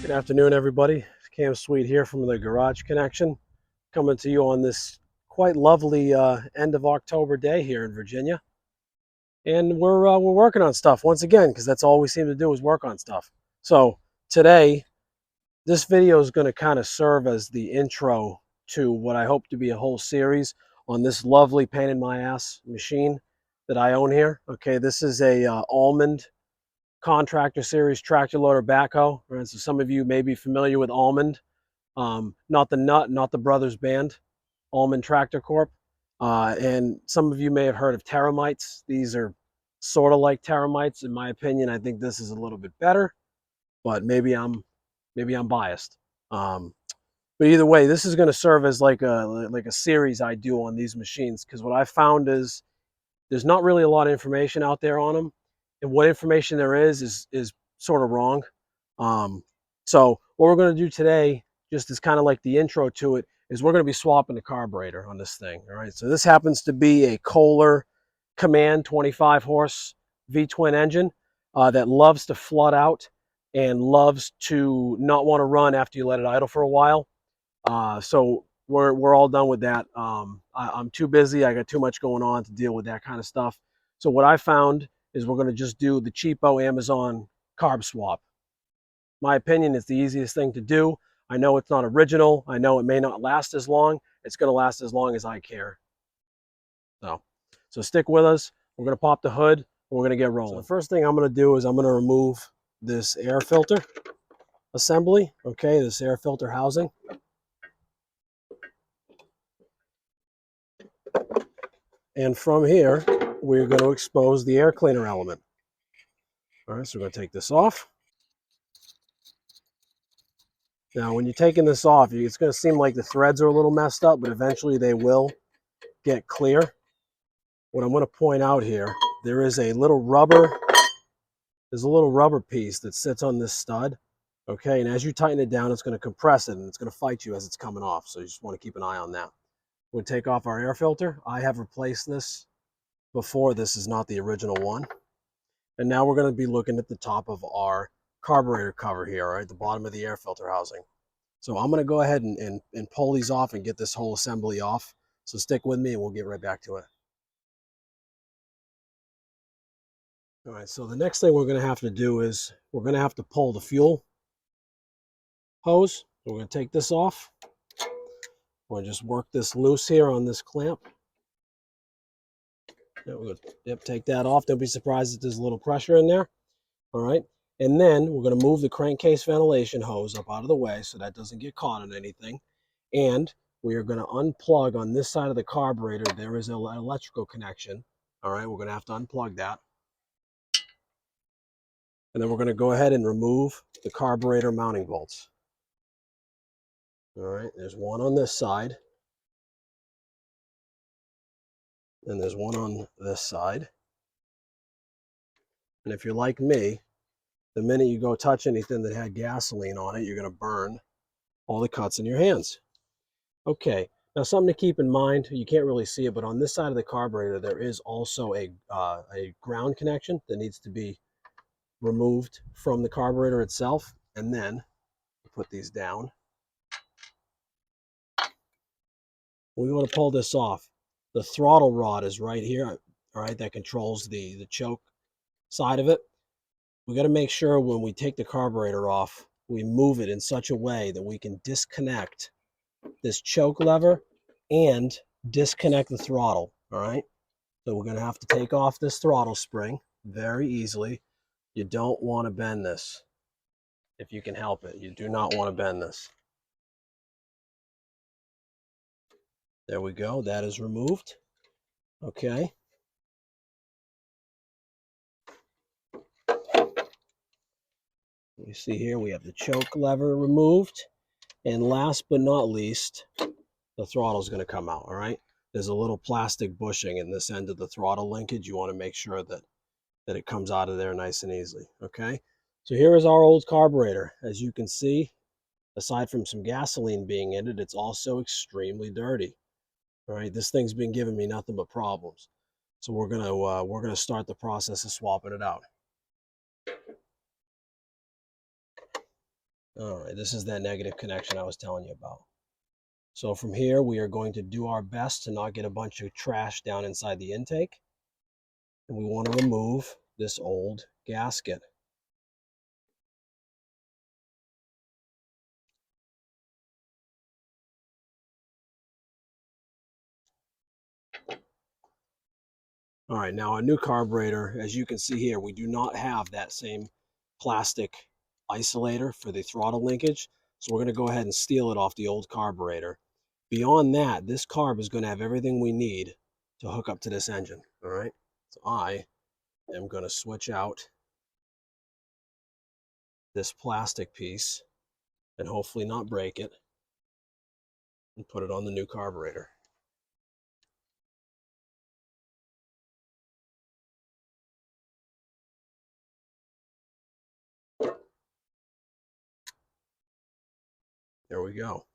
Good afternoon, everybody. Cam Sweet here from the Garage Connection, coming to you on this quite lovely end of October day here in Virginia. And we're working on stuff once again, because that's all we seem to do is work on stuff. So today, this video is going to kind of serve as the intro to what I hope to be a whole series on this lovely pain in my ass machine that I own here. Okay, this is a Allmand Contractor Series tractor loader backhoe. Right? So some of you may be familiar with Allmand, not the Nut, not the Brothers Band, Allmand Tractor Corp. And some of you may have heard of Teramites. These are sort of like Teramites. In my opinion, I think this is a little bit better, but maybe I'm biased. But either way, this is going to serve as like a series I do on these machines, because what I found is there's not really a lot of information out there on them, and what information there is sort of wrong. So what we're going to do today, just as kind of like the intro to it, is we're going to be swapping the carburetor on this thing. All right, so this happens to be a Kohler Command 25 horse V-twin engine that loves to flood out and loves to not want to run after you let it idle for a while. So we're all done with that. I'm too busy. I got too much going on to deal with that kind of stuff. So what I found is we're going to just do the cheapo Amazon carb swap. My opinion, it's the easiest thing to do. I know it's not original. I know it may not last as long. It's going to last as long as I care. So stick with us. We're going to pop the hood, and we're going to get rolling. So the first thing I'm going to do is I'm going to remove this air filter assembly. Okay, this air filter housing. And from here, we're going to expose the air cleaner element. All right, so we're going to take this off. Now, when you're taking this off, it's going to seem like the threads are a little messed up, but eventually they will get clear. What I'm going to point out here, there's a little rubber piece that sits on this stud. Okay, and as you tighten it down, it's going to compress it, and it's going to fight you as it's coming off. So you just want to keep an eye on that. We're going to take off our air filter. I have replaced this before. This is not the original one. And now we're going to be looking at the top of our carburetor cover here, right, the bottom of the air filter housing. So I'm going to go ahead and pull these off and get this whole assembly off. So stick with me and we'll get right back to it. All right, so the next thing we're going to have to do is we're going to have to pull the fuel hose. So we're going to take this off. We'll just work this loose here on this clamp. We're going to take that off. Don't be surprised if there's a little pressure in there. All right. And then we're going to move the crankcase ventilation hose up out of the way so that doesn't get caught in anything. And we are going to unplug on this side of the carburetor. There is an electrical connection. All right. We're going to have to unplug that. And then we're going to go ahead and remove the carburetor mounting bolts. All right. There's one on this side. And there's one on this side. And if you're like me, the minute you go touch anything that had gasoline on it, you're going to burn all the cuts in your hands. Okay, now something to keep in mind, you can't really see it, but on this side of the carburetor, there is also a ground connection that needs to be removed from the carburetor itself. And then put these down. We want to pull this off. The throttle rod is right here, all right, that controls the choke side of it. We got to make sure when we take the carburetor off, we move it in such a way that we can disconnect this choke lever and disconnect the throttle. All right, so we're going to have to take off this throttle spring very easily. You don't want to bend this if you can help it. You do not want to bend this. There we go. That is removed. Okay. You see here we have the choke lever removed. And last but not least, the throttle is going to come out. All right. There's a little plastic bushing in this end of the throttle linkage. You want to make sure that it comes out of there nice and easily. Okay. So here is our old carburetor. As you can see, aside from some gasoline being in it, it's also extremely dirty. All right. This thing's been giving me nothing but problems. So we're gonna start the process of swapping it out. All right, this is that negative connection I was telling you about. So from here, we are going to do our best to not get a bunch of trash down inside the intake. And we want to remove this old gasket. All right, now our new carburetor, as you can see here, we do not have that same plastic isolator for the throttle linkage. So we're going to go ahead and steal it off the old carburetor. Beyond that, this carb is going to have everything we need to hook up to this engine. All right, so I am going to switch out this plastic piece and hopefully not break it and put it on the new carburetor. There we go.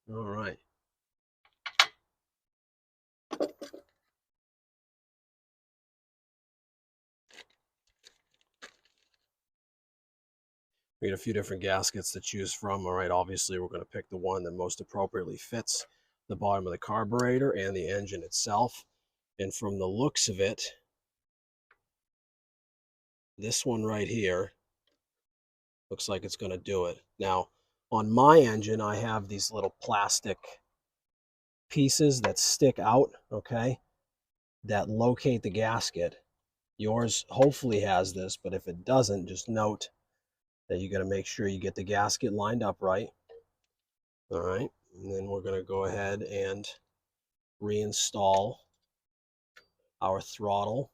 All right. We got a few different gaskets to choose from. All right, obviously we're going to pick the one that most appropriately fits the bottom of the carburetor and the engine itself. And from the looks of it, this one right here looks like it's going to do it. Now, on my engine, I have these little plastic pieces that stick out, okay, that locate the gasket. Yours hopefully has this, but if it doesn't, just note that you got to make sure you get the gasket lined up right. All right, and then we're going to go ahead and reinstall our throttle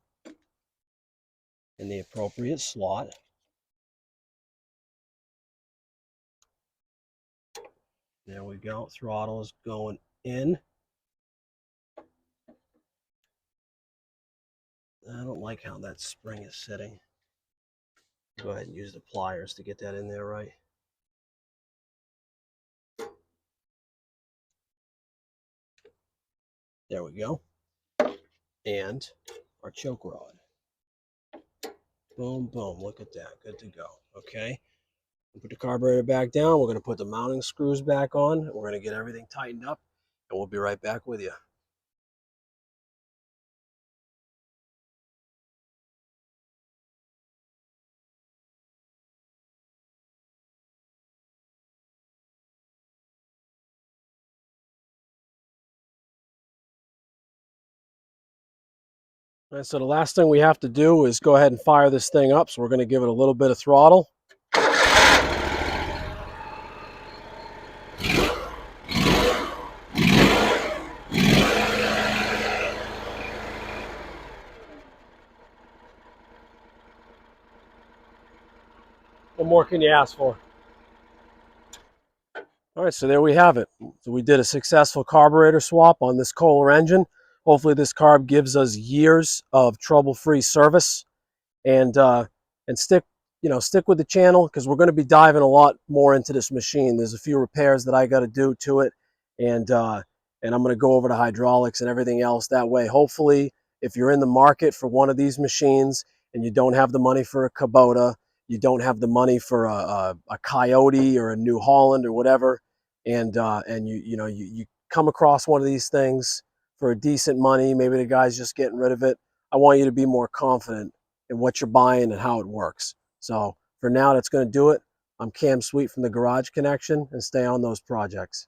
in the appropriate slot. There we go. Throttle is going in. I don't like how that spring is sitting. Go ahead and use the pliers to get that in there right. There we go. And our choke rod. Boom, boom. Look at that. Good to go. Okay. We'll put the carburetor back down. We're going to put the mounting screws back on. We're going to get everything tightened up, and we'll be right back with you. All right, so the last thing we have to do is go ahead and fire this thing up. So we're going to give it a little bit of throttle. What more can you ask for? All right, so there we have it. So we did a successful carburetor swap on this Kohler engine. Hopefully this carb gives us years of trouble-free service. And stick with the channel, because we're going to be diving a lot more into this machine. There's a few repairs that I got to do to it, and I'm going to go over the hydraulics and everything else. That way, hopefully, if you're in the market for one of these machines and you don't have the money for a Kubota, you don't have the money for a Coyote or a New Holland or whatever, and you come across one of these things for a decent money, maybe the guy's just getting rid of it. I want you to be more confident in what you're buying and how it works. So for now, that's going to do it. I'm Cam Sweet from the Garage Connection, and stay on those projects.